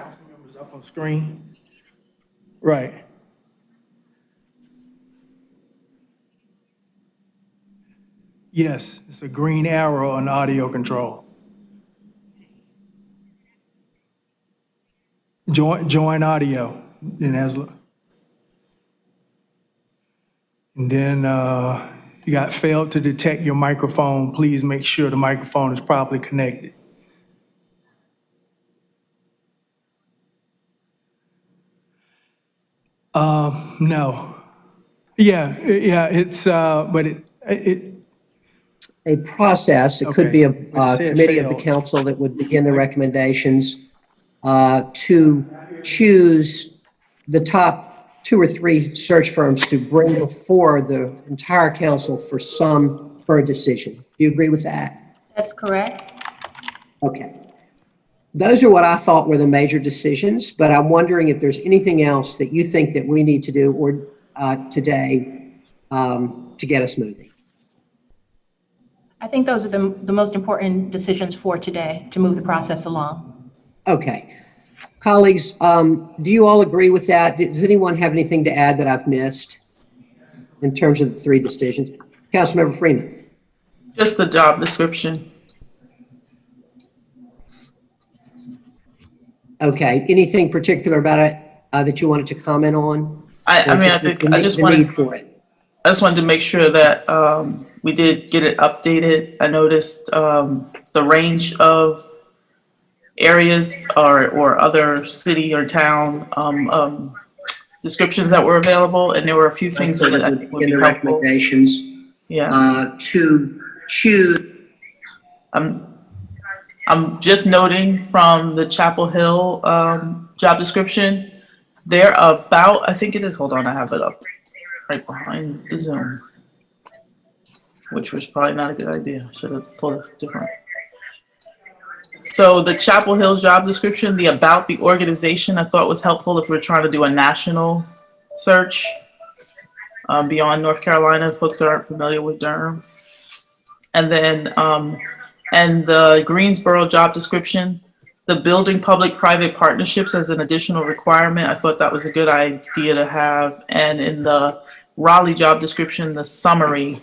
council members up on screen. Right. Yes, it's a green arrow on audio control. Join audio. And then you got failed to detect your microphone. Please make sure the microphone is properly connected. No. Yeah, it's, but it A process, it could okay. be a But it said committee of the failed. council that would begin the recommendations to choose the top 2 or 3 search firms to bring before the entire council for a decision. Do you agree with that? That's correct. Okay. Those are what I thought were the major decisions, but I'm wondering if there's anything else that you think that we need to do or today to get us moving. I think those are the most important decisions for today to move the process along. Okay. Colleagues, do you all agree with that? Does anyone have anything to add that I've missed in terms of the 3 decisions? Councilmember Freeman. Just the job description. Okay. Anything particular about it that you wanted to comment on? I just wanted to make sure that we did get it updated. I noticed the range of areas or other city or town descriptions that were available, and there were a few things that I think would be helpful. Recommendations. Yes. To choose. I'm just noting from the Chapel Hill job description, they're about, I think it is, hold on, I have it up right behind the Zoom, which was probably not a good idea. Should have pulled this different. So the Chapel Hill job description, the about the organization, I thought was helpful if we're trying to do a national search beyond North Carolina, folks that aren't familiar with Durham. And then, and the Greensboro job description, the building public-private partnerships as an additional requirement, I thought that was a good idea to have. And in the Raleigh job description, the summary,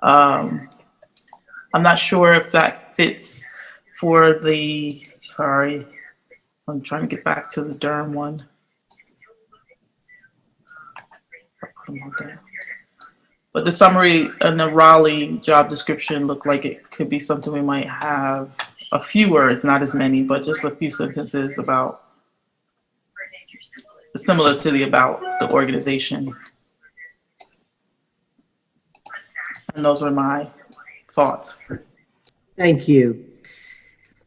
I'm not sure if that fits for the, sorry, I'm trying to get back to the Durham one. But the summary and the Raleigh job description looked like it could be something we might have a few words, not as many, but just a few sentences about, similar to the about the organization. And those were my thoughts. Thank you.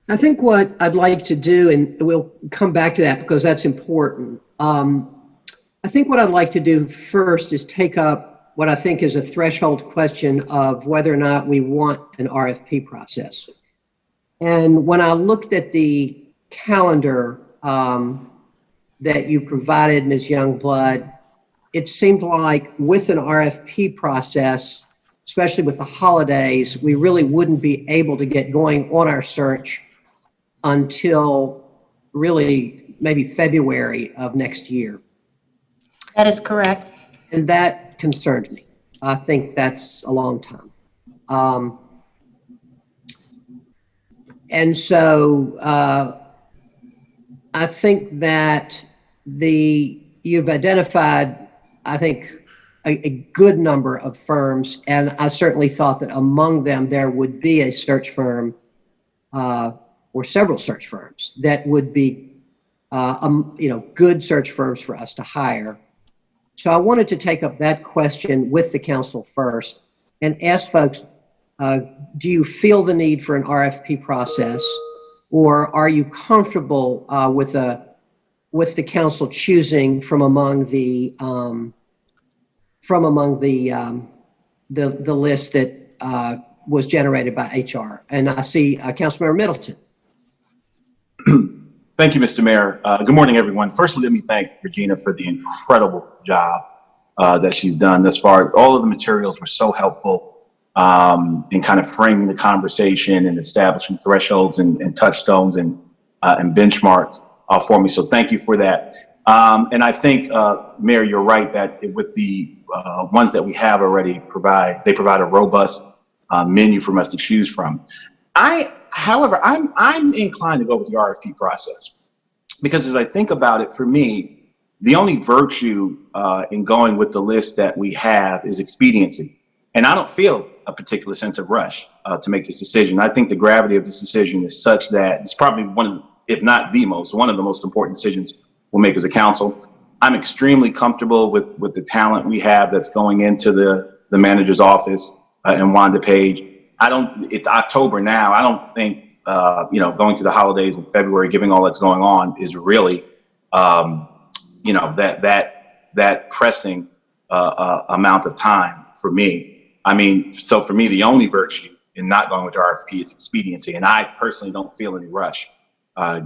I think what I'd like to do, and we'll come back to that because that's important. I think what I'd like to do first is take up what I think is a threshold question of whether or not we want an RFP process. And when I looked at the calendar that you provided, Ms. Youngblood, it seemed like with an RFP process, especially with the holidays, we really wouldn't be able to get going on our search until really maybe February of next year. That is correct. And that concerned me. I think that's a long time. And so I think that you've identified, I think, a good number of firms, and I certainly thought that among them there would be a search firm or several search firms that would be good search firms for us to hire. So I wanted to take up that question with the council first and ask folks, do you feel the need for an RFP process, or are you comfortable with the council choosing from among the list that was generated by HR? And I see Councilmember Middleton. Thank you, Mr. Mayor. Good morning, everyone. First, let me thank Regina for the incredible job that she's done thus far. All of the materials were so helpful in kind of framing the conversation and establishing thresholds and touchstones and benchmarks. for me. So thank you for that. And I think, Mayor, you're right that with the ones that we have already they provide a robust menu for us to choose from. However, I'm inclined to go with the RFP process because as I think about it, for me, the only virtue in going with the list that we have is expediency. And I don't feel a particular sense of rush to make this decision. I think the gravity of this decision is such that it's probably one of, if not one of the most important decisions we'll make as a council. I'm extremely comfortable with the talent we have that's going into the manager's office and Wanda Page. It's October now. I don't think, going through the holidays in February, given all that's going on, is really, that pressing amount of time for me. I mean, so for me, the only virtue in not going with the RFP is expediency. And I personally don't feel any rush,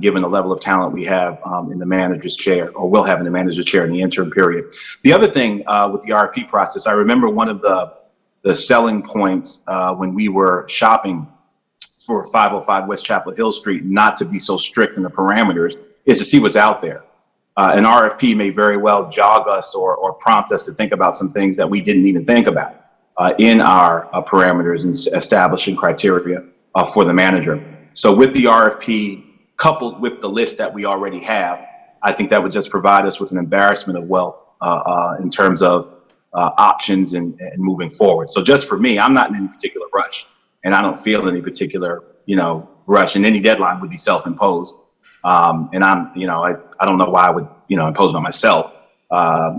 given the level of talent we have in the manager's chair, or will have in the manager's chair in the interim period. The other thing with the RFP process, I remember one of the selling points when we were shopping for 505 West Chapel Hill Street, not to be so strict in the parameters, is to see what's out there. An RFP may very well jog us or prompt us to think about some things that we didn't even think about in our parameters and establishing criteria for the manager. So with the RFP coupled with the list that we already have, I think that would just provide us with an embarrassment of wealth in terms of options and moving forward. So just for me, I'm not in any particular rush, and I don't feel any particular, rush, and any deadline would be self-imposed. And I don't know why I would, impose on myself,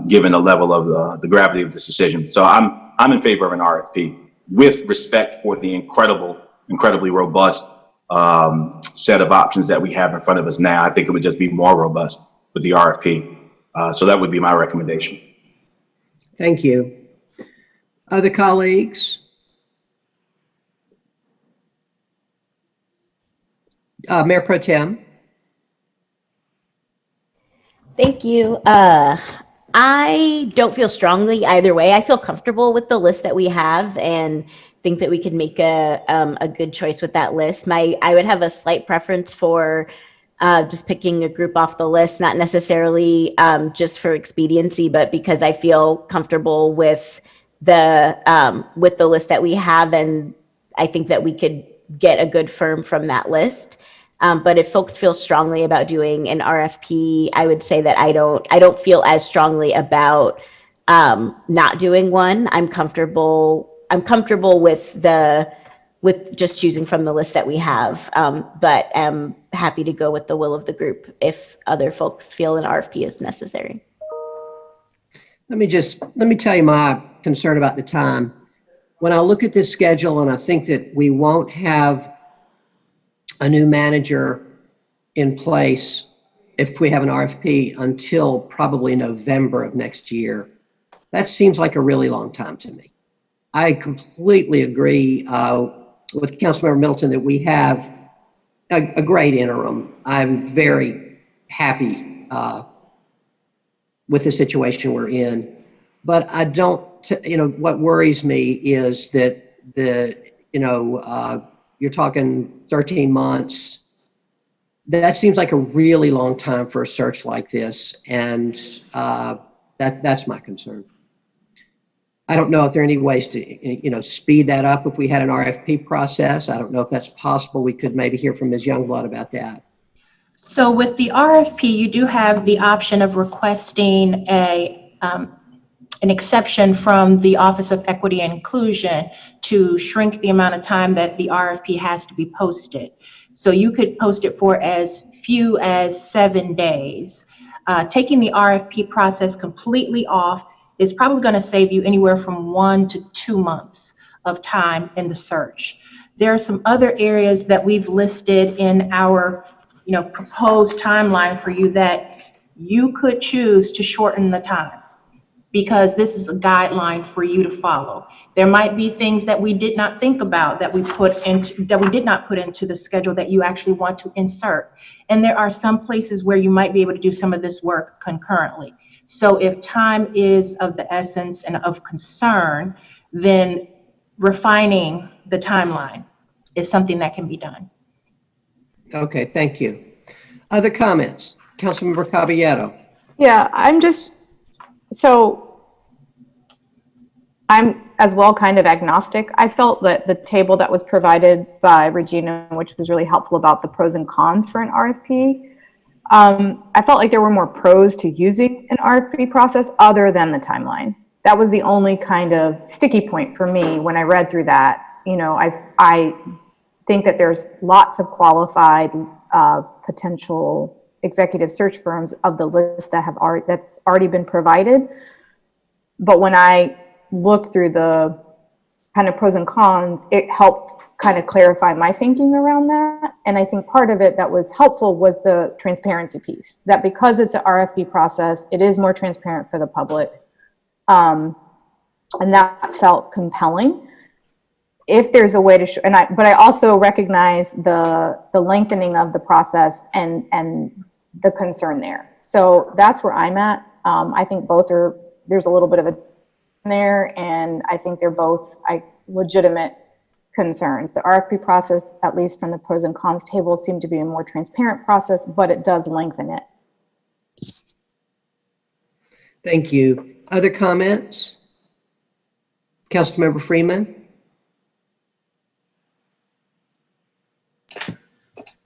given the level of the gravity of this decision. So I'm in favor of an RFP with respect for the incredibly robust set of options that we have in front of us now. I think it would just be more robust with the RFP. So that would be my recommendation. Thank you. Other colleagues? Mayor Pro Tem. Thank you. I don't feel strongly either way. I feel comfortable with the list that we have and think that we could make a good choice with that list. I would have a slight preference for just picking a group off the list, not necessarily just for expediency, but because I feel comfortable with the list that we have, and I think that we could get a good firm from that list. But if folks feel strongly about doing an RFP, I would say that I don't feel as strongly about not doing one. I'm comfortable with just choosing from the list that we have, but am happy to go with the will of the group if other folks feel an RFP is necessary. Let me tell you my concern about the time. When I look at this schedule and I think that we won't have a new manager in place if we have an RFP until probably November of next year, that seems like a really long time to me. I completely agree with Councilmember Middleton that we have a great interim. I'm very happy with the situation we're in, but I don't, what worries me is that you're talking 13 months. That seems like a really long time for a search like this, and that's my concern. I don't know if there are any ways to, speed that up if we had an RFP process. I don't know if that's possible. We could maybe hear from Ms. Youngblood about that. So with the RFP, you do have the option of requesting an exception from the Office of Equity and Inclusion to shrink the amount of time that the RFP has to be posted. So you could post it for as few as 7 days. Taking the RFP process completely off is probably going to save you anywhere from 1 to 2 months of time in the search. There are some other areas that we've listed in our proposed timeline for you that you could choose to shorten the time, because this is a guideline for you to follow. There might be things that we did not think about that we did not put into the schedule that you actually want to insert. And there are some places where you might be able to do some of this work concurrently. So if time is of the essence and of concern, then refining the timeline is something that can be done. Okay, thank you. Other comments? Councilmember Caballero. Yeah, I'm as well kind of agnostic. I felt that the table that was provided by Regina, which was really helpful about the pros and cons for an RFP, I felt like there were more pros to using an RFP process other than the timeline. That was the only kind of sticky point for me when I read through that. You know, I think that there's lots of qualified potential executive search firms of the list that that's already been provided. But when I looked through the kind of pros and cons, it helped kind of clarify my thinking around that. And I think part of it that was helpful was the transparency piece, that because it's an RFP process, it is more transparent for the public. And that felt compelling. If there's a way to but I also recognize the lengthening of the process and the concern there. So that's where I'm at. I think there's a little bit of a there, and I think they're both legitimate concerns. The RFP process, at least from the pros and cons table, seemed to be a more transparent process, but it does lengthen it. Thank you. Other comments? Councilmember Freeman.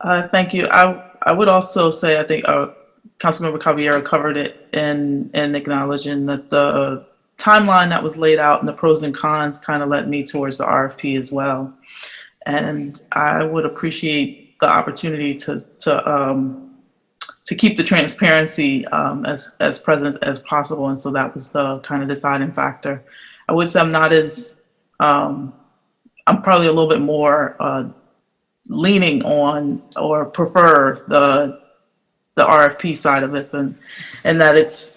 Thank you. I would also say, I think Councilmember Caballero covered it in acknowledging that the timeline that was laid out and the pros and cons kind of led me towards the RFP as well. And I would appreciate the opportunity to keep the transparency as present as possible. And so that was the kind of deciding factor. I would say I'm not as, I'm probably a little bit more leaning on or prefer the RFP side of this, and that it's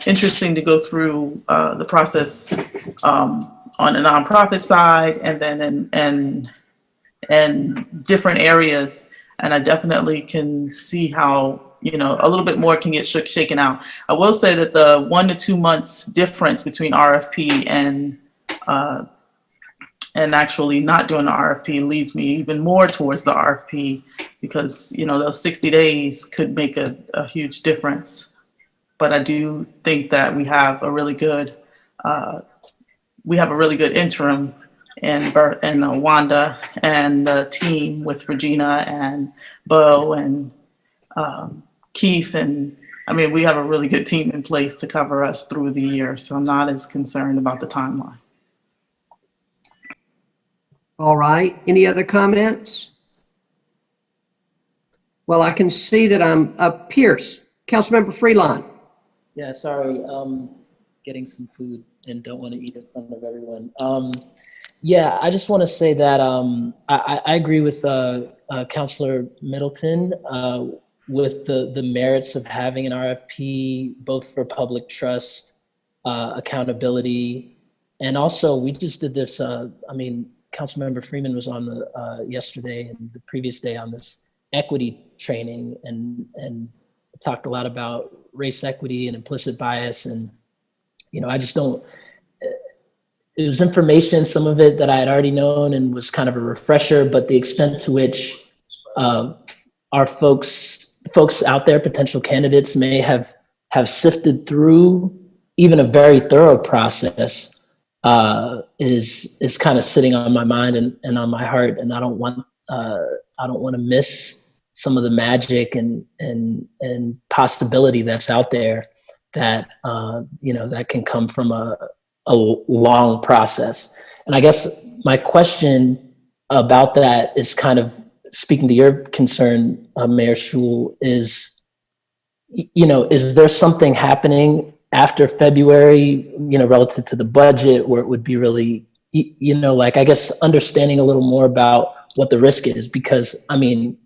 interesting to go through the process on a nonprofit side and then and different areas. And I definitely can see how, you know, a little bit more can get shaken out. I will say that the 1 to 2 months difference between RFP and actually not doing the RFP leads me even more towards the RFP, because, you know, those 60 days could make a huge difference. But I do think that we have a really good interim and Wanda and the team with Regina and Bo and Keith, and I mean, we have a really good team in place to cover us through the year. So I'm not as concerned about the timeline. All right. Any other comments? Well, I can see that I'm up. Pierce, Councilmember Freelon. Yeah, sorry, getting some food and don't want to eat in front of everyone. Yeah, I just want to say that I agree with Councilor Middleton with the merits of having an RFP, both for public trust, accountability, and also we just did this. I mean, Councilmember Freeman was on the yesterday and the previous day on this equity training and talked a lot about race equity and implicit bias. And, you know, I just don't, it was information, some of it that I had already known and was kind of a refresher, but the extent to which our folks out there, potential candidates, may have sifted through even a very thorough process is kind of sitting on my mind and on my heart, and I don't want to miss some of the magic and possibility that's out there that you know, that can come from a long process. And I guess my question about that is kind of speaking to your concern, Mayor Schul, is, you know, is there something happening after February, you know, relative to the budget, where it would be really, you know, like, I guess understanding a little more about what the risk is, because I mean,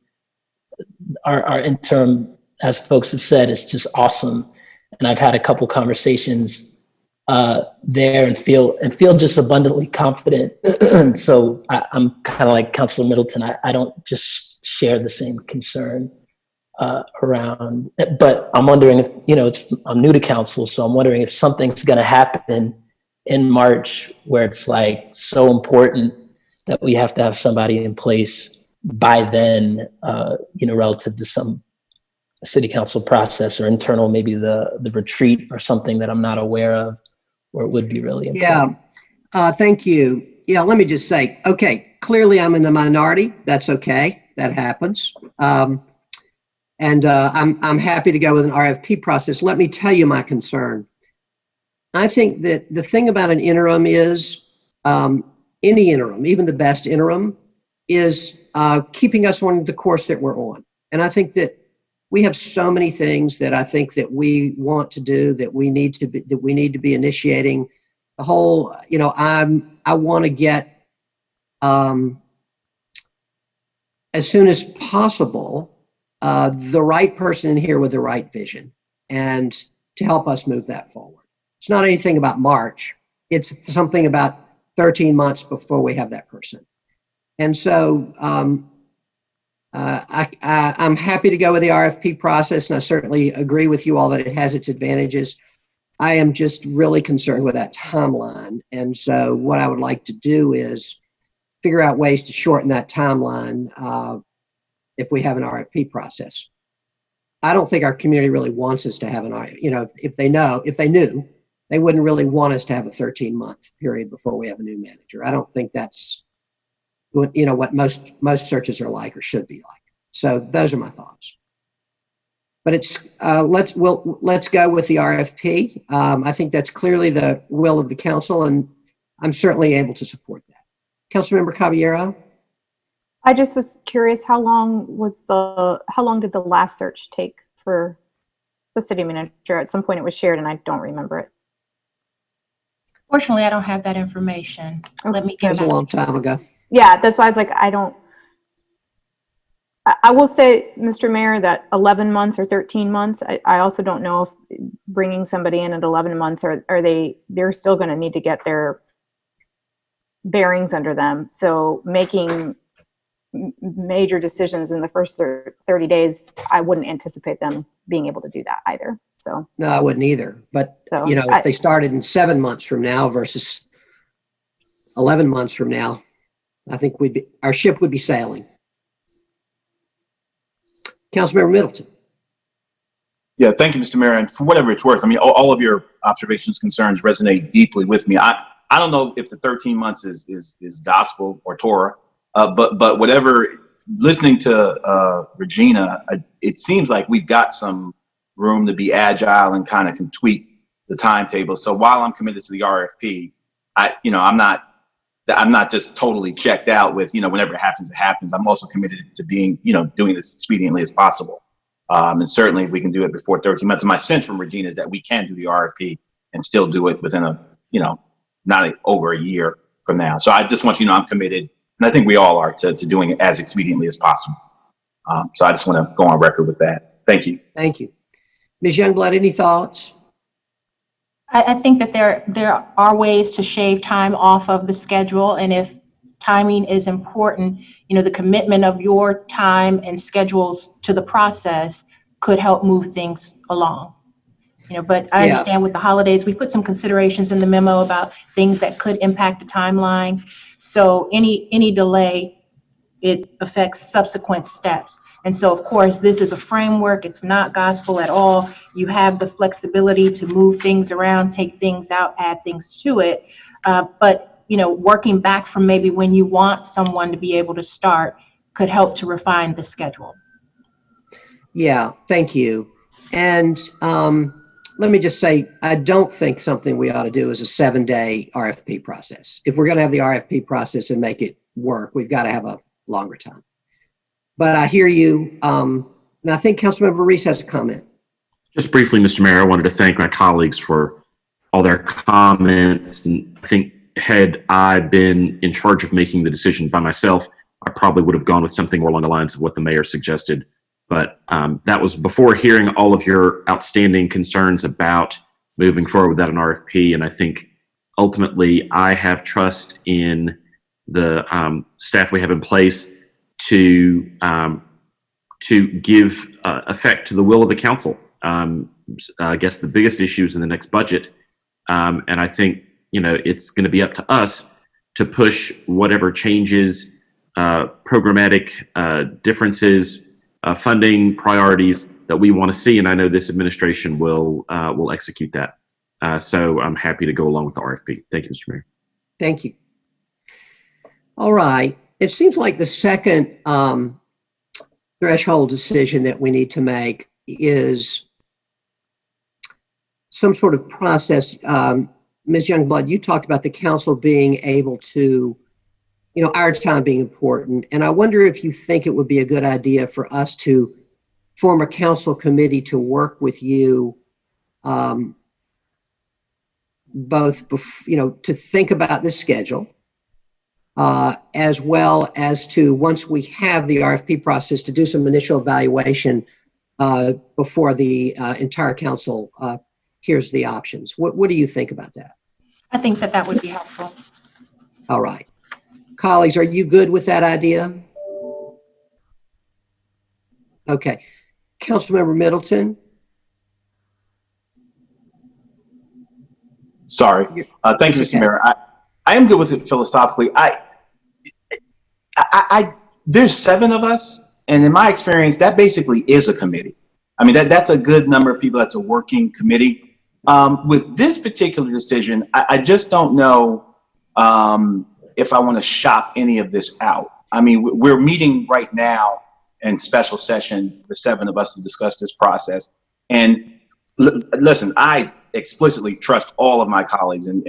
our interim, as folks have said, is just awesome. And I've had a couple conversations there and feel just abundantly confident. So I'm kind of like Councilor Middleton. I don't just share the same concern around, but I'm wondering if, you know, I'm new to council, so I'm wondering if something's going to happen in March where it's like so important that we have to have somebody in place by then, you know, relative to some city council process or internal, maybe the retreat or something that I'm not aware of, where it would be really important. Yeah, thank you. Yeah, let me just say, okay, clearly I'm in the minority. That's okay. That happens. And I'm happy to go with an RFP process. Let me tell you my concern. I think that the thing about an interim is any interim, even the best interim, is keeping us on the course that we're on. And I think that we have so many things that I think that we want to do, that we need to be initiating. The whole, I want to get as soon as possible the right person in here with the right vision and to help us move that forward. It's not anything about March. It's something about 13 months before we have that person. And so I'm happy to go with the RFP process, and I certainly agree with you all that it has its advantages. I am just really concerned with that timeline. And so what I would like to do is figure out ways to shorten that timeline if we have an RFP process. I don't think our community really wants us to have an RFP. If they knew, they wouldn't really want us to have a 13-month period before we have a new manager. I don't think that's what most searches are like or should be like. So those are my thoughts. But it's let's go with the RFP. I think that's clearly the will of the council, and I'm certainly able to support that. Councilmember Caballero. I just was curious, how long did the last search take for the city manager? At some point it was shared and I don't remember it. Fortunately, I don't have that information. Let me That get was a back. long time ago. Yeah, that's why I was like, I will say, Mr. Mayor, that 11 months or 13 months, I also don't know if bringing somebody in at 11 months, they're still going to need to get their bearings under them. So making major decisions in the first 30 days, I wouldn't anticipate them being able to do that either. So No, I wouldn't either. But So, if they started in 7 months from now versus 11 months from now, I think our ship would be sailing. Councilmember Middleton. Yeah, thank you, Mr. Mayor. And for whatever it's worth, I mean, all of your observations, concerns resonate deeply with me. I don't know if the 13 months is gospel or Torah, but whatever. Listening to Regina, it seems like we've got some room to be agile and kind of can tweak the timetable. So while I'm committed to the RFP, I'm not just totally checked out with, whenever it happens, it happens. I'm also committed to being, doing this expediently as possible. And certainly if we can do it before 13 months. And my sense from Regina is that we can do the RFP and still do it within not over a year from now. So I just want you to know I'm committed, and I think we all are, to doing it as expediently as possible. So I just want to go on record with that. Thank you. Thank you. Ms. Youngblood, any thoughts? I think that there are ways to shave time off of the schedule, and if timing is important, the commitment of your time and schedules to the process could help move things along. But I understand with the holidays, we put some considerations in the memo about things that could impact the timeline. So any delay, it affects subsequent steps. And so, of course, this is a framework. It's not gospel at all. You have the flexibility to move things around, take things out, add things to it. But working back from maybe when you want someone to be able to start could help to refine the schedule. Yeah, thank you. And let me just say, I don't think something we ought to do is a 7-day RFP process. If we're going to have the RFP process and make it work, we've got to have a longer time. But I hear you, and I think Councilmember Reese has a comment. Just briefly, Mr. Mayor, I wanted to thank my colleagues for all their comments. And I think had I been in charge of making the decision by myself, I probably would have gone with something more along the lines of what the mayor suggested. But that was before hearing all of your outstanding concerns about moving forward without an RFP. And I think ultimately I have trust in the staff we have in place to give effect to the will of the council. I guess the biggest issue is in the next budget. And I think, it's going to be up to us to push whatever changes, programmatic differences, funding priorities that that we want to see, and I know this administration will execute that. So I'm happy to go along with the RFP. Thank you, Mr. Mayor. Thank you. All right. It seems like the second threshold decision that we need to make is some sort of process. Ms. Youngblood, you talked about the council being able to, our time being important. And I wonder if you think it would be a good idea for us to form a council committee to work with you both, to think about the schedule, as well as to, once we have the RFP process, to do some initial evaluation before the entire council hears the options. What do you think about that? I think that that would be helpful. All right. Colleagues, are you good with that idea? Okay. Councilmember Middleton? Sorry. Thank you, Mr. Mayor. I am good with it philosophically. There's 7 of us, and in my experience, that basically is a committee. I mean, that's a good number of people. That's a working committee. With this particular decision, I just don't know if I want to shop any of this out. I mean, we're meeting right now in special session, the 7 of us, to discuss this process. And listen, I explicitly trust all of my colleagues, and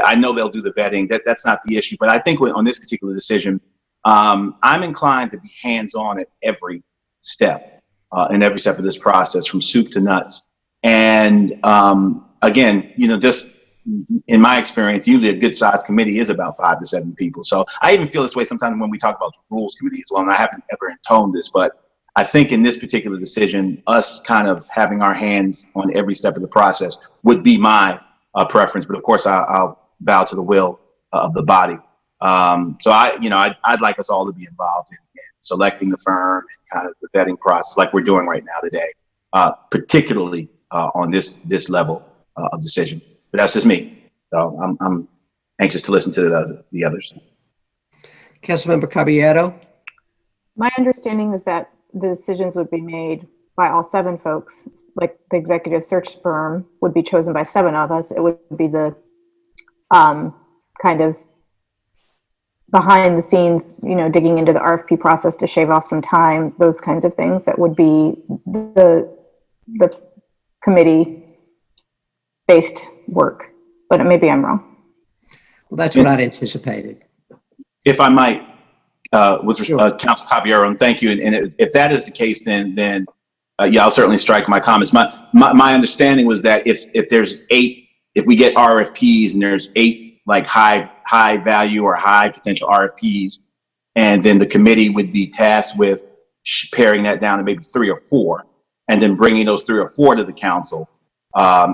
I know they'll do the vetting. That's not the issue. But I think on this particular decision, I'm inclined to be hands-on at every step, in every step of this process, from soup to nuts. And again, just in my experience, usually a good-sized committee is about 5 to 7 people. So I even feel this way sometimes when we talk about the rules committee as well. And I haven't ever intoned this, but I think in this particular decision, us kind of having our hands on every step of the process would be my preference. But of course, I'll bow to the will of the body. So I'd like us all to be involved in selecting the firm and kind of the vetting process, like we're doing right now today, particularly on this level of decision. But that's just me. So I'm anxious to listen to the others. Councilmember Caballero? My understanding is that the decisions would be made by all 7 folks. Like the executive search firm would be chosen by 7 of us. It would be the kind of behind the scenes, digging into the RFP process to shave off some time, those kinds of things. That would be the committee based work, but maybe I'm wrong. Well, that's what I'd anticipated. If I might, with Sure. Council Caballero, and thank you. And if that is the case, then I'll certainly strike my comments. My understanding was that if there's 8, if we get RFPs and there's 8 like high value or high potential RFPs, and then the committee would be tasked with paring that down to maybe 3 or 4, and then bringing those 3 or 4 to the council,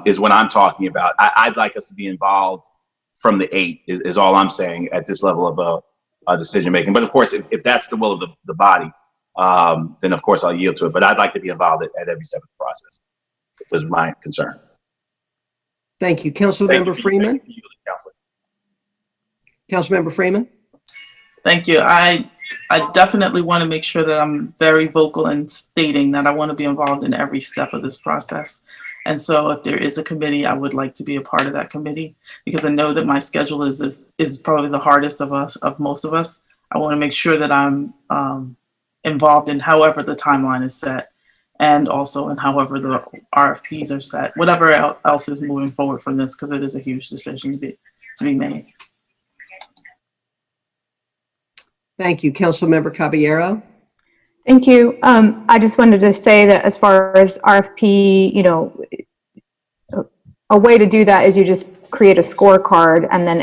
is what I'm talking about. I'd like us to be involved from the 8 is all I'm saying at this level of decision making. But of course, if that's the will of the body, then of course I'll yield to it. But I'd like to be involved at every step of the process. Was my concern. Thank you. Councilmember Freeman? Thank you, Counselor. Councilmember Freeman? Thank you. I definitely want to make sure that I'm very vocal in stating that I want to be involved in every step of this process. And so if there is a committee, I would like to be a part of that committee, because I know that my schedule is probably the hardest of most of us. I want to make sure that I'm involved in however the timeline is set, and also in however the RFPs are set, whatever else is moving forward from this, because it is a huge decision to be made. Thank you. Councilmember Caballero? Thank you. I just wanted to say that as far as RFP, a way to do that is you just create a scorecard, and then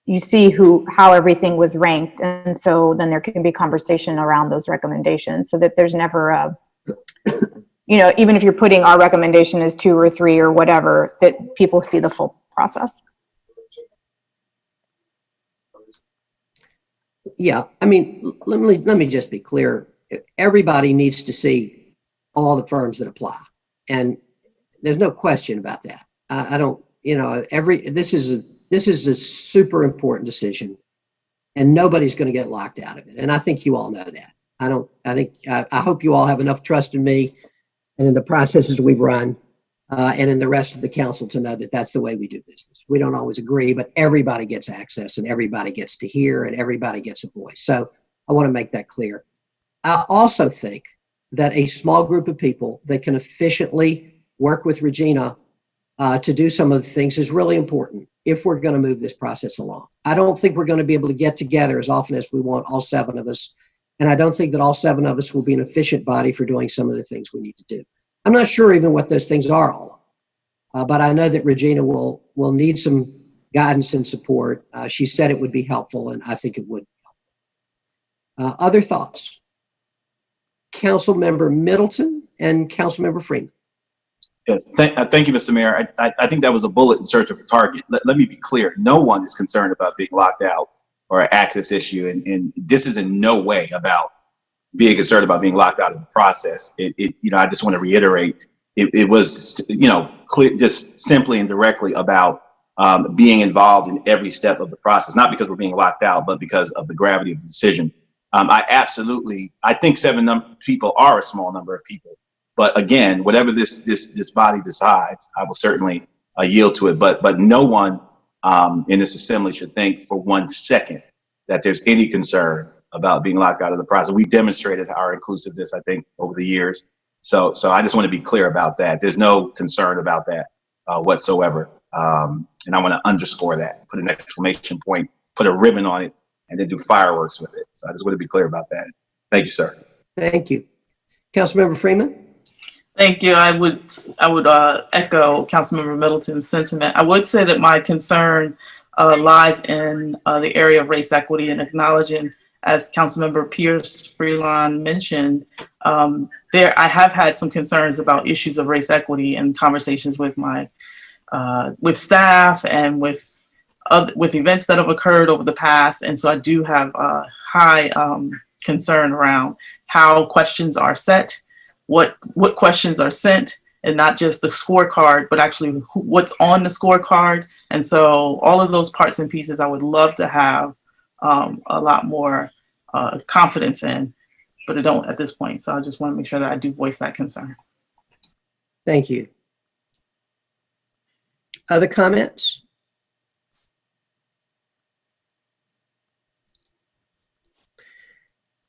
you see how everything was ranked. And so then there can be conversation around those recommendations, so that there's never even if you're putting our recommendation as 2 or 3 or whatever, that people see the full process. Yeah, I mean, let me just be clear. Everybody needs to see all the firms that apply, and there's no question about that. I don't, this is a super important decision, and nobody's going to get locked out of it. And I think you all know that. I hope you all have enough trust in me and in the processes we've run, and in the rest of the council to know that that's the way we do business. We don't always agree, but everybody gets access and everybody gets to hear and everybody gets a voice. So I want to make that clear. I also think that a small group of people that can efficiently work with Regina to do some of the things is really important if we're going to move this process along. I don't think we're going to be able to get together as often as we want, all 7 of us. And I don't think that all 7 of us will be an efficient body for doing some of the things we need to do. I'm not sure even what those things are all, but I know that Regina will need some guidance and support. She said it would be helpful, and I think it would. Other thoughts? Councilmember Middleton and Councilmember Freeman. Yes, thank you, Mr. Mayor. I think that was a bullet in search of a target. Let me be clear. No one is concerned about being locked out or an access issue. And this is in no way about being concerned about being locked out of the process. I just want to reiterate, it was, clear, just simply and directly about being involved in every step of the process, not because we're being locked out, but because of the gravity of the decision. I think 7 people are a small number of people. But again, whatever this body decides, I will certainly yield to it. But no one in this assembly should think for 1 second that there's any concern about being locked out of the process. We've demonstrated our inclusiveness, I think, over the years. So I just want to be clear about that. There's no concern about that whatsoever. And I want to underscore that, put an exclamation point, put a ribbon on it, and then do fireworks with it. So I just want to be clear about that. Thank you, sir. Thank you. Councilmember Freeman? Thank you. I would echo Councilmember Middleton's sentiment. I would say that my concern lies in the area of race equity and acknowledging, as Councilmember Pierce Freelon mentioned, I have had some concerns about issues of race equity in conversations with my with staff and with events that have occurred over the past, and so I do have a high concern around how questions are set, what questions are sent, and not just the scorecard, but actually what's on the scorecard. And so all of those parts and pieces I would love to have a lot more confidence in, but I don't at this point. So I just want to make sure that I do voice that concern. Thank you. Other comments?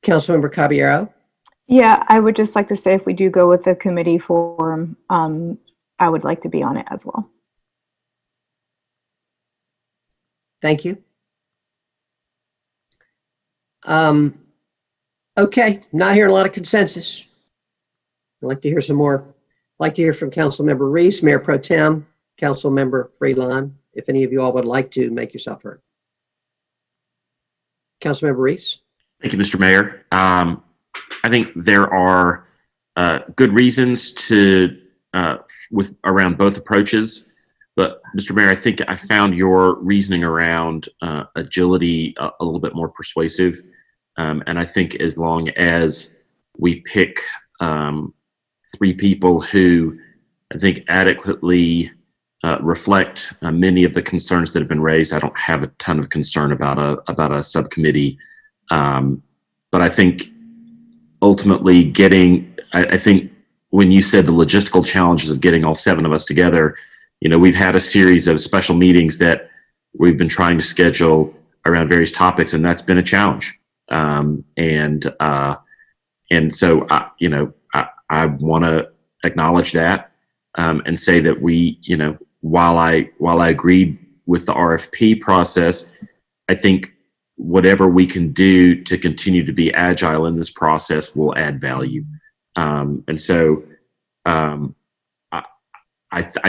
Councilmember Caballero? Yeah, I would just like to say if we do go with the committee forum, I would like to be on it as well. Thank you. Okay, not hearing a lot of consensus. I'd like to hear some more. I'd like to hear from Councilmember Reese, Mayor Pro Tem, Councilmember Freelon, if any of you all would like to make yourself heard. Councilmember Reese? Thank you, Mr. Mayor. I think there are good reasons to around both approaches, but Mr. Mayor, I think I found your reasoning around agility a little bit more persuasive, and I think as long as we pick 3 people who I think adequately reflect many of the concerns that have been raised, I don't have a ton of concern about a subcommittee. But I think ultimately I think when you said the logistical challenges of getting all 7 of us together, we've had a series of special meetings that we've been trying to schedule around various topics, and that's been a challenge. And so, I want to acknowledge that and say that we, while I agreed with the RFP process, I think whatever we can do to continue to be agile in this process will add value. And so I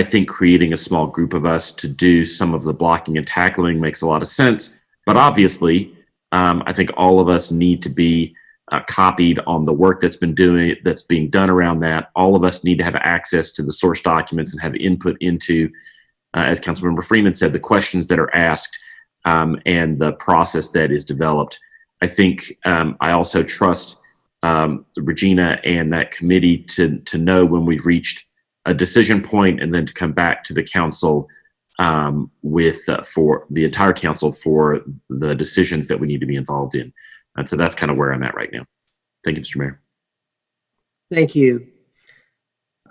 think creating a small group of us to do some of the blocking and tackling makes a lot of sense. But obviously, I think all of us need to be copied on the work that's being done around that. All of us need to have access to the source documents and have input into, as Councilmember Freeman said, the questions that are asked and the process that is developed. I think I also trust Regina and that committee to know when we've reached a decision point, and then to come back to the council for the entire council for the decisions that we need to be involved in. And so that's kind of where I'm at right now. Thank you, Mr. Mayor. Thank you.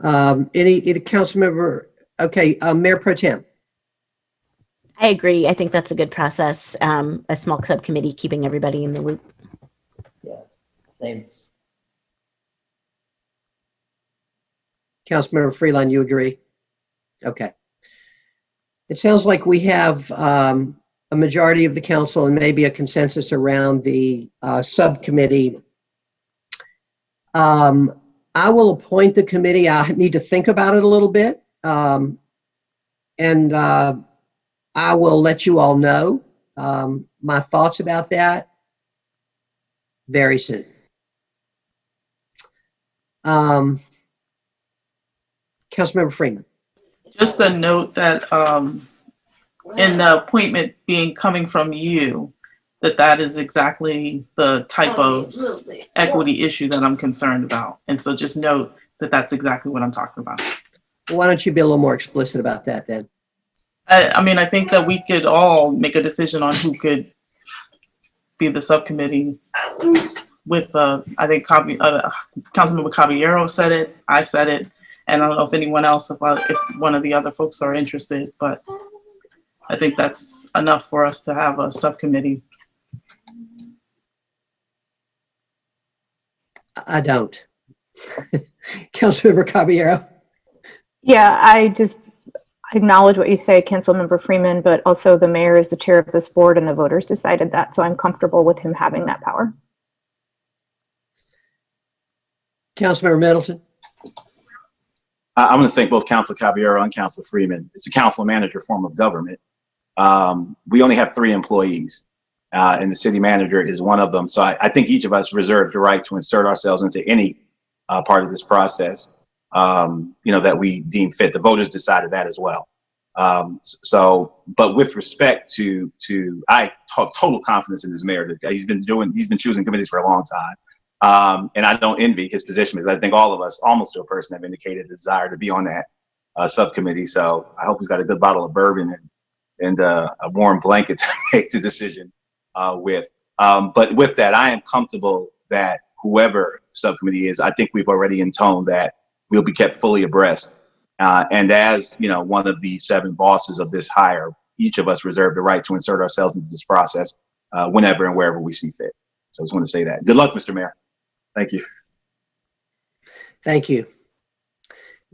Any council member? Okay, Mayor Pro Tem. I agree. I think that's a good process. A small subcommittee keeping everybody in the loop. Yeah, same. Councilmember Freeland, you agree? Okay. It sounds like we have a majority of the council and maybe a consensus around the subcommittee. I will appoint the committee. I need to think about it a little bit. And I will let you all know my thoughts about that very soon. Councilmember Freeman. Just a note that in the appointment being coming from you, that is exactly the type of equity issue that I'm concerned about. And so just note that that's exactly what I'm talking about. Why don't you be a little more explicit about that then? I mean, I think that we could all make a decision on who could be the subcommittee with, I think Councilmember Caballero said it, I said it, and I don't know if anyone else, if one of the other folks are interested, but I think that's enough for us to have a subcommittee. I don't. Councilmember Caballero. Yeah, I just acknowledge what you say, Councilmember Freeman, but also the mayor is the chair of this board and the voters decided that, so I'm comfortable with him having that power. Councilmember Middleton. I'm going to thank both Council Caballero and Council Freeman. It's a council manager form of government. We only have 3 employees, and the city manager is one of them. So I think each of us reserve the right to insert ourselves into any part of this process, that we deem fit. The voters decided that as well. But with respect to I have total confidence in this mayor. He's been choosing committees for a long time. And I don't envy his position because I think all of us, almost to a person, have indicated a desire to be on that subcommittee. So I hope he's got a good bottle of bourbon and a warm blanket to make the decision with. But with that, I am comfortable that whoever subcommittee is, I think we've already intoned that we'll be kept fully abreast. And as one of the 7 bosses of this hire, each of us reserve the right to insert ourselves into this process whenever and wherever we see fit. So I just want to say that. Good luck, Mr. Mayor. Thank you. Thank you.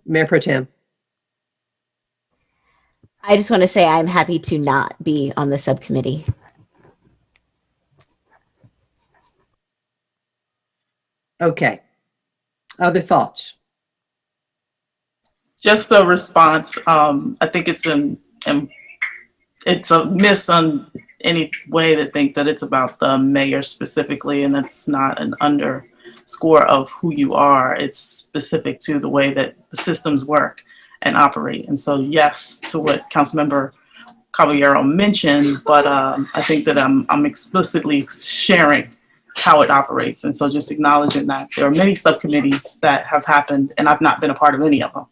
Mayor Pro Tem. I just want to say I'm happy to not be on the subcommittee. Okay. Other thoughts? Just a response. I think it's a miss on any way to think that it's about the mayor specifically, and that's not an underscore of who you are. It's specific to the way that the systems work and operate. And so, yes, to what Councilmember Caballero mentioned, but I think that I'm explicitly sharing how it operates. And so just acknowledging that there are many subcommittees that have happened, and I've not been a part of any of them.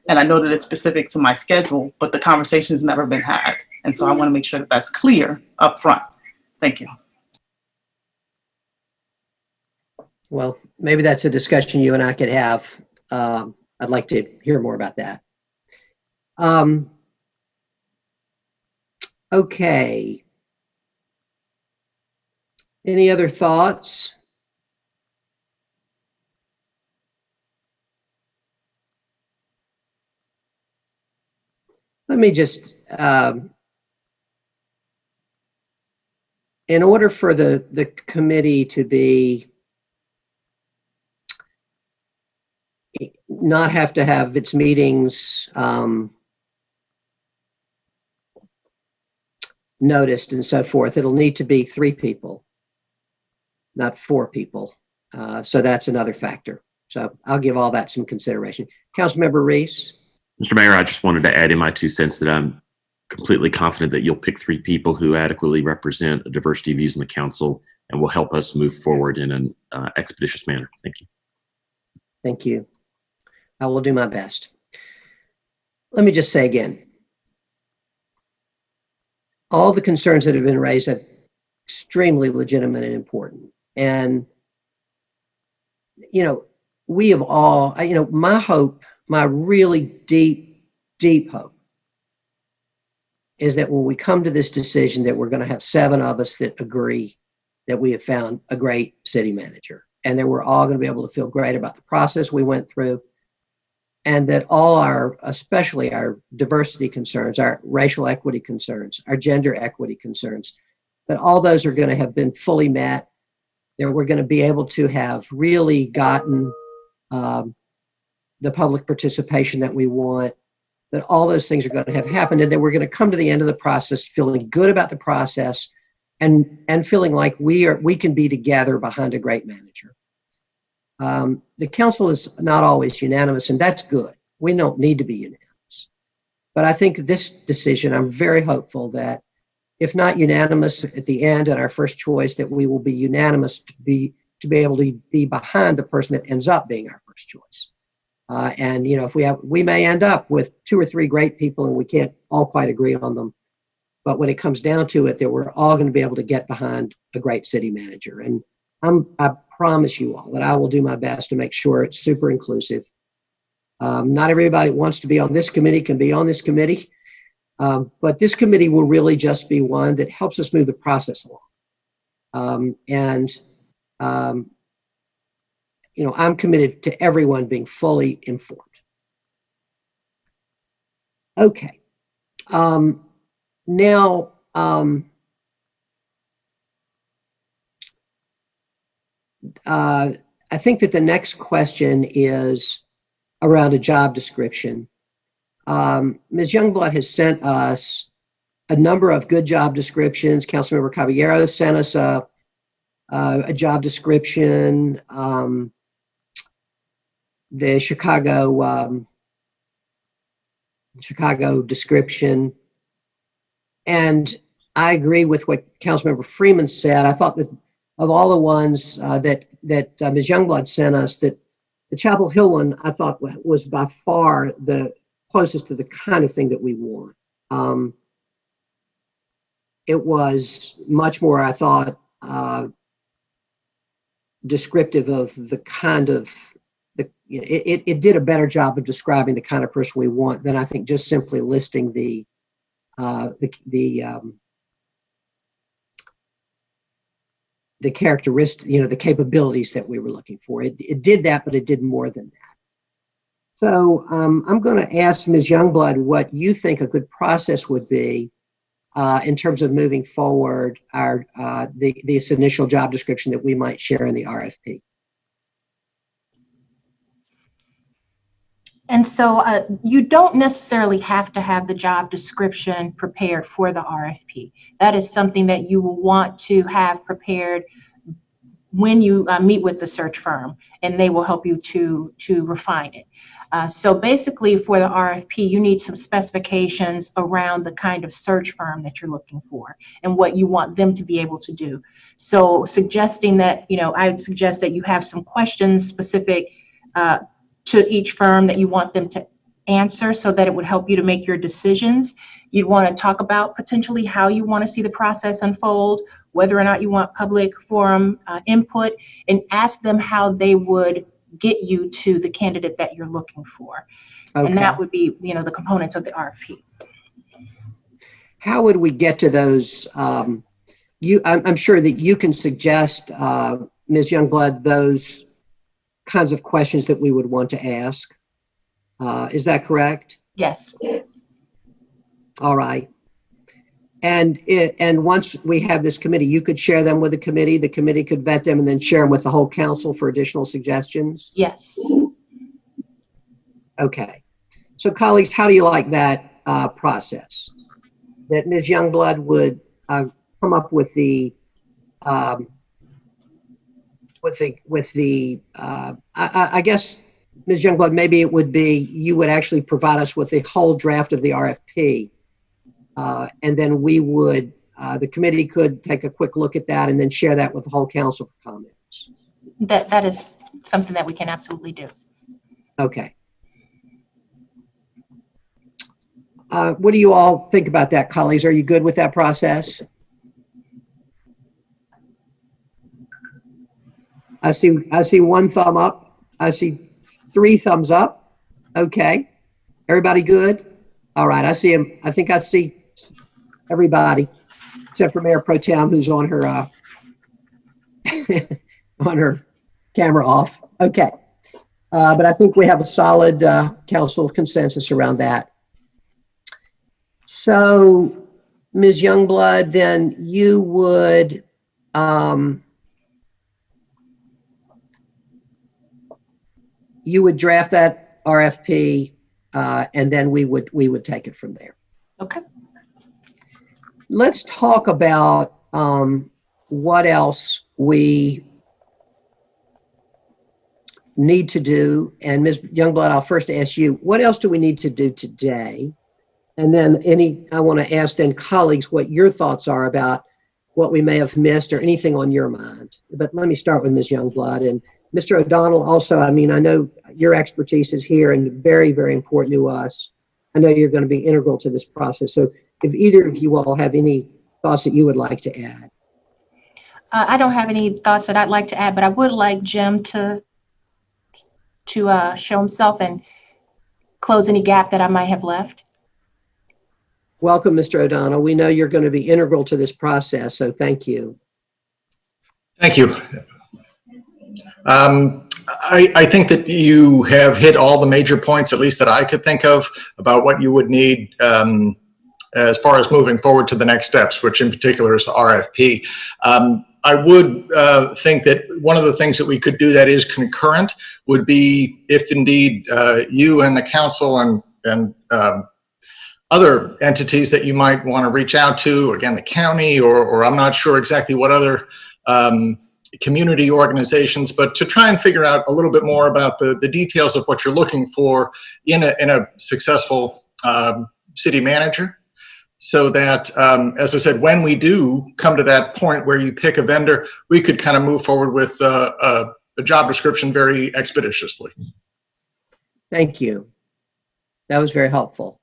And I know that it's specific to my schedule, but the conversation has never been had. And so I want to make sure that that's clear up front. Thank you. Well, maybe that's a discussion you and I could have. I'd like to hear more about that. Okay. Any other thoughts? Let me just, in order for the committee to be, not have to have its meetings noticed and so forth, it'll need to be 3 people, not 4 people. So that's another factor. So I'll give all that some consideration. Councilmember Reese. Mr. Mayor, I just wanted to add in my 2 cents that I'm completely confident that you'll pick 3 people who adequately represent a diversity of views in the council and will help us move forward in an expeditious manner. Thank you. Thank you. I will do my best. Let me just say again, all the concerns that have been raised are extremely legitimate and important. And you know, we have all, you know, my hope, my really deep, deep hope is that when we come to this decision that we're going to have 7 of us that agree that we have found a great city manager, and that we're all going to be able to feel great about the process we went through, and that all our, especially our diversity concerns, our racial equity concerns, our gender equity concerns, that all those are going to have been fully met, that we're going to be able to have really gotten the public participation that we want, that all those things are going to have happened, and that we're going to come to the end of the process feeling good about the process and feeling like we can be together behind a great manager. The council is not always unanimous, and that's good. We don't need to be unanimous. But I think this decision, I'm very hopeful that if not unanimous at the end and our first choice, that we will be unanimous to be able to be behind the person that ends up being our first choice. And you know, if we may end up with 2 or 3 great people and we can't all quite agree on them. But when it comes down to it, that we're all going to be able to get behind a great city manager. And I promise you all that I will do my best to make sure it's super inclusive. Not everybody that wants to be on this committee can be on this committee. But this committee will really just be one that helps us move the process along. You know, I'm committed to everyone being fully informed. Okay. Now, I think that the next question is around a job description. Ms. Youngblood has sent us a number of good job descriptions. Councilmember Caballero sent us a job description. The Chicago description. And I agree with what Councilmember Freeman said. I thought that of all the ones that Ms. Youngblood sent us, that the Chapel Hill one I thought was by far the closest to the kind of thing that we want. It was much more, I thought, descriptive of the kind of it did a better job of describing the kind of person we want than I think just simply listing the characteristics, the capabilities that we were looking for. It did that, but it did more than that. So I'm going to ask Ms. Youngblood what you think a good process would be in terms of moving forward this initial job description that we might share in the RFP. And so you don't necessarily have to have the job description prepared for the RFP. That is something that you will want to have prepared when you meet with the search firm, and they will help you to refine it. So basically for the RFP, you need some specifications around the kind of search firm that you're looking for and what you want them to be able to do. So suggesting that, I would suggest that you have some questions specific to each firm that you want them to answer so that it would help you to make your decisions. You'd want to talk about potentially how you want to see the process unfold, whether or not you want public forum input, and ask them how they would get you to the candidate that you're looking for. Okay. And that would be, the components of the RFP. How would we get to those? I'm sure that you can suggest, Ms. Youngblood, those kinds of questions that we would want to ask. Is that correct? Yes. All right. And once we have this committee, you could share them with the committee could vet them and then share them with the whole council for additional suggestions? Yes. Okay. So colleagues, how do you like that process? That Ms. Youngblood would come up with the I guess, Ms. Youngblood, maybe it would be you would actually provide us with the whole draft of the RFP, and then we would, the committee could take a quick look at that and then share that with the whole council for comments. That is something that we can absolutely do. Okay. What do you all think about that, colleagues? Are you good with that process? I see one thumb up. I see 3 thumbs up. Okay. Everybody good? All right. I see him. I think I see everybody except for Mayor Pro Tem, who's on her on her camera off. Okay. But I think we have a solid council consensus around that. So, Ms. Youngblood, then you would draft that RFP, and then we would take it from there. Okay. Let's talk about what else we need to do. And Ms. Youngblood, I'll first ask you, what else do we need to do today? And then I want to ask then colleagues what your thoughts are about what we may have missed or anything on your mind. But let me start with Ms. Youngblood. And Mr. O'Donnell, also, I mean, I know your expertise is here and very, very important to us. I know you're going to be integral to this process. So if either of you all have any thoughts that you would like to add. I don't have any thoughts that I'd like to add, but I would like Jim to show himself and close any gap that I might have left. Welcome, Mr. O'Donnell. We know you're going to be integral to this process, so thank you. Thank you. I think that you have hit all the major points, at least that I could think of, about what you would need as far as moving forward to the next steps, which in particular is the RFP. I would think that one of the things that we could do that is concurrent would be if indeed you and the council and other entities that you might want to reach out to, again, the county, or I'm not sure exactly what other community organizations, but to try and figure out a little bit more about the details of what you're looking for in a successful city manager. So that, as I said, when we do come to that point where you pick a vendor, we could kind of move forward with a job description very expeditiously. Thank you. That was very helpful.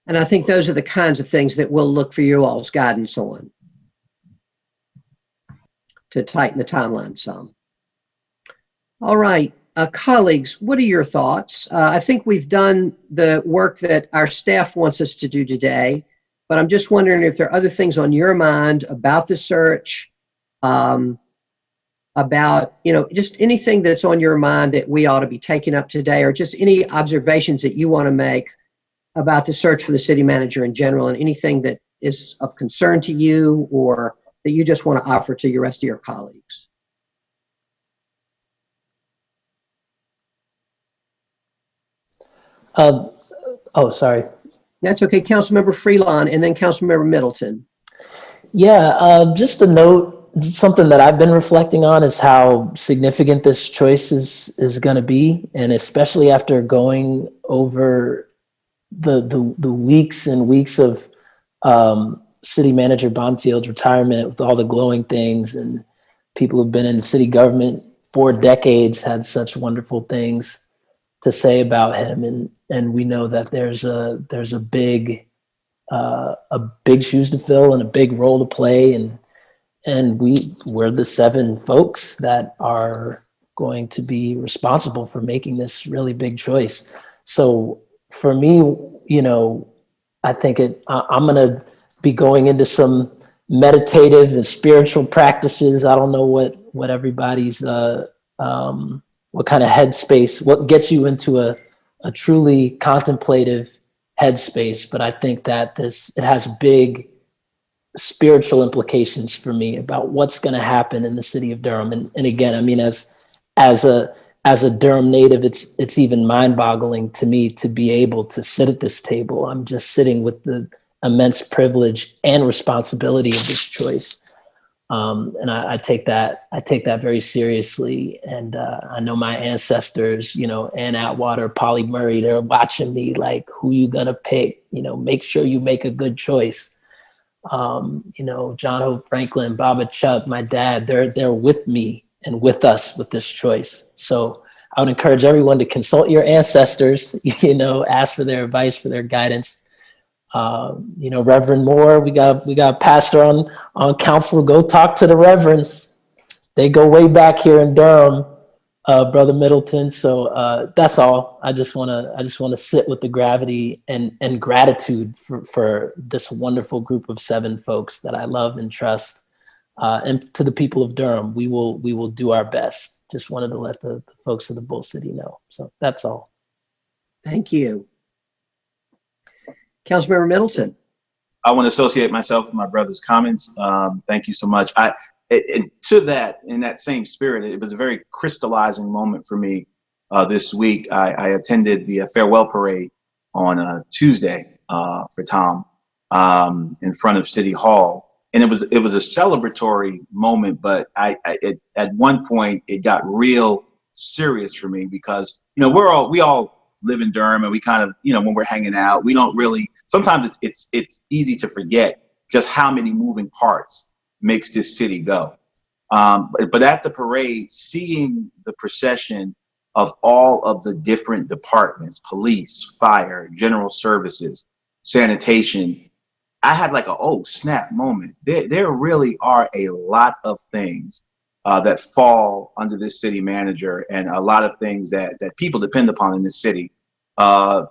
And I think those are the kinds of things that we'll look for you all's guidance on to tighten the timeline some. All right, colleagues, what are your thoughts? I think we've done the work that our staff wants us to do today, but I'm just wondering if there are other things on your mind about the search, about, just anything that's on your mind that we ought to be taking up today, or just any observations that you want to make about the search for the city manager in general, and anything that is of concern to you or that you just want to offer to your rest of your colleagues. Oh, sorry. That's okay. Councilmember Freelon and then Councilmember Middleton. Yeah, just a note, something that I've been reflecting on is how significant this choice is going to be, and especially after going over the weeks and weeks of City Manager Bonfield's retirement with all the glowing things, and people who've been in city government for decades had such wonderful things to say about him, and we know that there's a big shoes to fill and a big role to play, and we're the 7 folks that are going to be responsible for making this really big choice. So for me, I think I'm going to be going into some meditative and spiritual practices. I don't know what everybody's, what kind of headspace, what gets you into a truly contemplative headspace. But I think that it has big spiritual implications for me about what's going to happen in the city of Durham. And again, I mean, as a Durham native, it's even mind-boggling to me to be able to sit at this table. I'm just sitting with the immense privilege and responsibility of this choice, and I take that very seriously. And I know my ancestors, Ann Atwater, Polly Murray, they're watching me like, who you gonna pick? Make sure you make a good choice. John Hope Franklin, Baba Chuck, my dad, they're with me and with us with this choice. So I would encourage everyone to consult your ancestors, ask for their advice, for their guidance. Reverend Moore, we got a pastor on council. Go talk to the reverends. they go way back here in Durham, Brother Middleton. So that's all. I just wanna sit with the gravity and gratitude for this wonderful group of 7 folks that I love and trust. And to the people of Durham, we will do our best. Just wanted to let the folks of the Bull City know. So that's all. Thank you. Councilmember Middleton. I want to associate myself with my brother's comments. Thank you so much. To that, in that same spirit, it was a very crystallizing moment for me this week. I attended the farewell parade on Tuesday for Tom in front of City Hall. And it was a celebratory moment, but at one point it got real serious for me because we all live in Durham and we kind of when we're hanging out we don't really sometimes it's easy to forget just how many moving parts makes this city go. But at the parade, seeing the procession of all of the different departments, police, fire, general services, sanitation. I had like a oh snap moment. There really are a lot of things that fall under this city manager, and a lot of things that people depend upon in this city to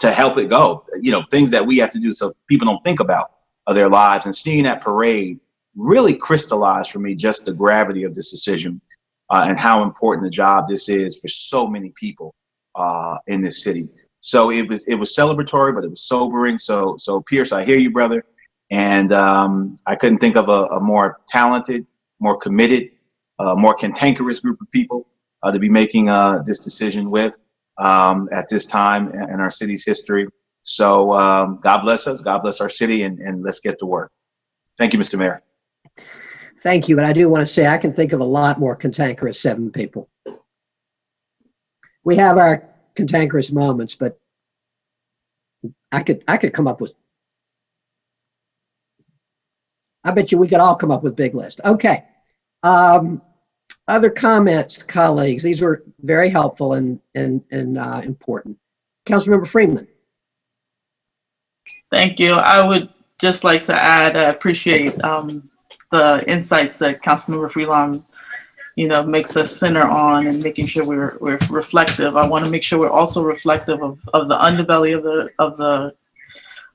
help it go. Things that we have to do so people don't think about their lives. And seeing that parade really crystallized for me just the gravity of this decision and how important a job this is for so many people in this city. So it was celebratory, but it was sobering. So Pierce, I hear you, brother. And I couldn't think of a more talented, more committed, more cantankerous group of people to be making this decision with at this time in our city's history. So God bless us, God bless our city, and let's get to work. Thank you, Mr. Mayor. Thank you, but I do want to say I can think of a lot more cantankerous 7 people. We have our cantankerous moments, but I could come up with. I bet you we could all come up with big list. Okay. Other comments, colleagues? These were very helpful and important. Councilmember Freeman. Thank you. I would just like to add, I appreciate the insights that Councilmember Freelon, makes us center on, and making sure we're reflective. I want to make sure we're also reflective of the underbelly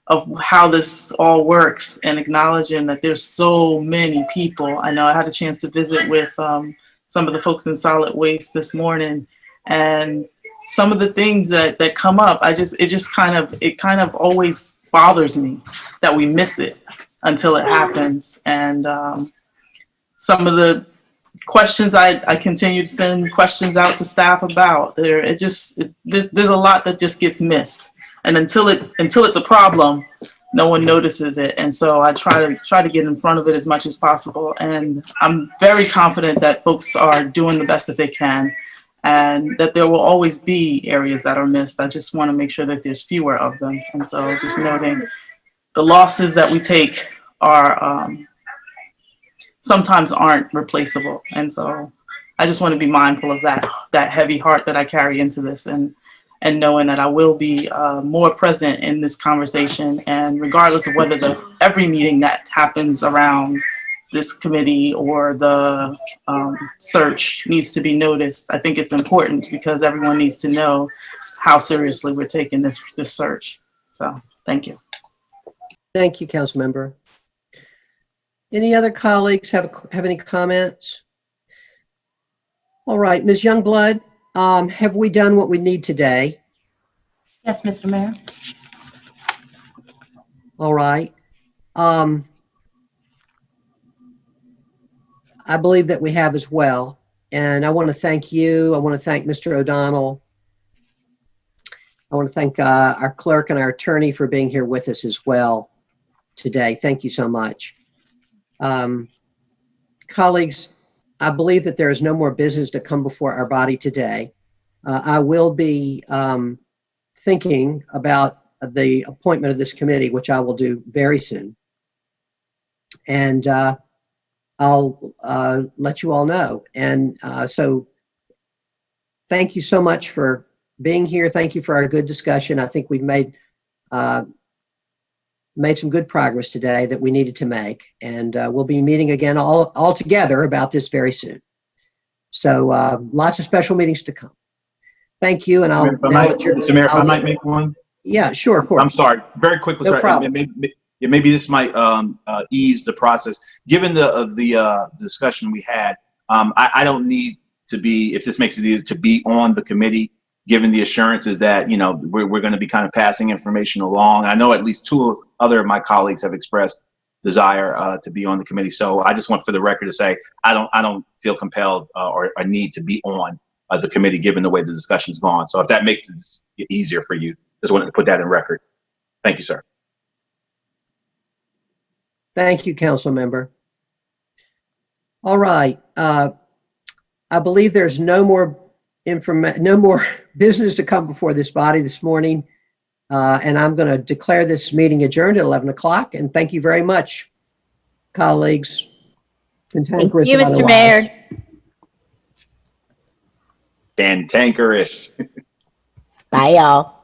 of how this all works, and acknowledging that there's so many people. I know I had a chance to visit with some of the folks in solid waste this morning, and some of the things that come up, it kind of always bothers me that we miss it until it happens. And some of the questions I continue to send questions out to staff about there's a lot that just gets missed, and until it's a problem, no one notices it. And so I try to get in front of it as much as possible, and I'm very confident that folks are doing the best that they can, and that there will always be areas that are missed. I just want to make sure that there's fewer of them. And so just noting the losses that we take are sometimes aren't replaceable. And so I just want to be mindful of that heavy heart that I carry into this, and knowing that I will be more present in this conversation. And regardless of whether every meeting that happens around this committee or the search needs to be noticed, I think it's important because everyone needs to know how seriously we're taking this search. So thank you. Thank you, Councilmember. Any other colleagues have any comments? All right, Ms. Youngblood, have we done what we need today? Yes, Mr. Mayor. All right. I believe that we have as well. And I want to thank you. I want to thank Mr. O'Donnell. I want to thank our clerk and our attorney for being here with us as well today. Thank you so much. Colleagues, I believe that there is no more business to come before our body today. I will be thinking about the appointment of this committee, which I will do very soon. And I'll let you all know. And so thank you so much for being here. Thank you for our good discussion. I think we've made made some good progress today that we needed to make. And we'll be meeting again all together about this very soon. So lots of special meetings to come. Thank you. And I'll Mr. Mayor, if I might make one. Yeah, sure, of course. I'm sorry, very quickly. No Sorry. problem. Maybe this might ease the process. Given the discussion we had, I don't need to be, if this makes it easier, to be on the committee, given the assurances that, you know, we're going to be kind of passing information along. I know at least two other of my colleagues have expressed desire to be on the committee. So I just want for the record to say, I don't feel compelled or a need to be on the committee, given the way the discussion's gone. So if that makes it easier for you, just wanted to put that in record. Thank you, sir. Thank you, council member. All right. I believe there's no more business to come before this body this morning. And I'm going to declare this meeting adjourned at 11 o'clock. And thank you very much, colleagues. Thank you, Mr. Mayor. Cantankerous. Bye, y'all.